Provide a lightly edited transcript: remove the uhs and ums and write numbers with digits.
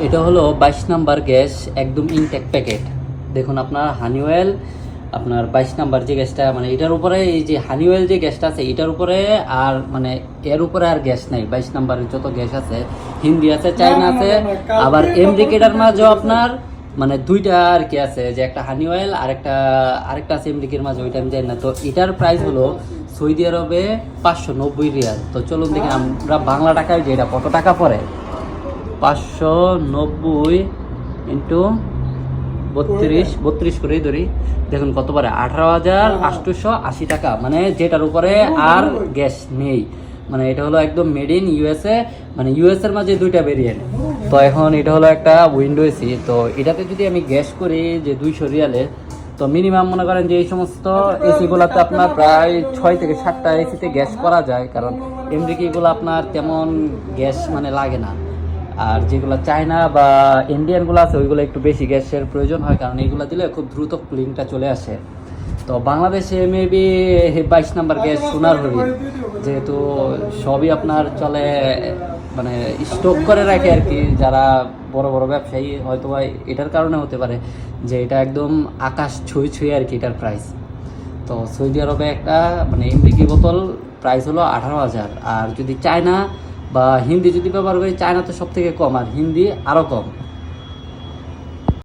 এটা হলো 22 number gas, একদম ইনটেক প্যাকেট। দেখুন আপনার হানি অয়েল, আপনার 22 নাম্বার যে গ্যাসটা, মানে এটার উপরে এই যে হানি অয়েল যে গ্যাসটা আছে এটার উপরে আর মানে এর উপরে আর গ্যাস নেই। 22 নাম্বারের যত গ্যাস আছে, হিন্দি আছে, চায়না আছে, আবার এমডিকেটার মাঝেও আপনার মানে দুইটা আর কি আছে, যে একটা হানি অয়েল আর আরেকটা আছে এমডিকের মাঝে, ওইটা আমি জানি না। তো এটার প্রাইস হলো সৌদি আরবে 590 রিয়াল। তো চলুন দেখি আমরা বাংলা টাকায় যে এটা কত টাকা পড়ে। 590 ইন্টু 32 করেই ধরি, দেখুন কত পারে, 18,880 টাকা, মানে যেটার উপরে আর গ্যাস নেই। মানে এটা হলো একদম মেড ইন ইউএসএ, মানে ইউএসএর মাঝে দুইটা ভেরিয়েন্ট। তো এখন এটা হলো একটা উইন্ডো এসি। তো এটাতে যদি আমি গ্যাস করি যে 200 রিয়ালে, তো মিনিমাম মনে করেন যে এই সমস্ত এসিগুলোতে আপনার প্রায় 6 থেকে 7টা এসিতে গ্যাস করা যায়, কারণ এমডিকিগুলো আপনার তেমন গ্যাস মানে লাগে না। আর যেগুলো চায়না বা ইন্ডিয়ানগুলো আছে ওইগুলো একটু বেশি গ্যাসের প্রয়োজন হয়, কারণ এইগুলো দিলে খুব দ্রুত কুলিংটা চলে আসে। তো বাংলাদেশে মেবি 22 নাম্বার গ্যাস সোনার হরিণ, যেহেতু সবই আপনার চলে মানে স্টক করে রাখে আর কি, যারা বড় বড় ব্যবসায়ী, হয়তো বা এটার কারণে হতে পারে যে এটা একদম আকাশ ছুঁই আর কি এটার প্রাইস। তো সৌদি আরবে একটা মানে এমডিকি বোতল প্রাইস হলো 18,000। আর যদি চায়না বা হিন্দি যদি ব্যবহার করি, চায়না তো সব থেকে কম আর হিন্দি আরও কম।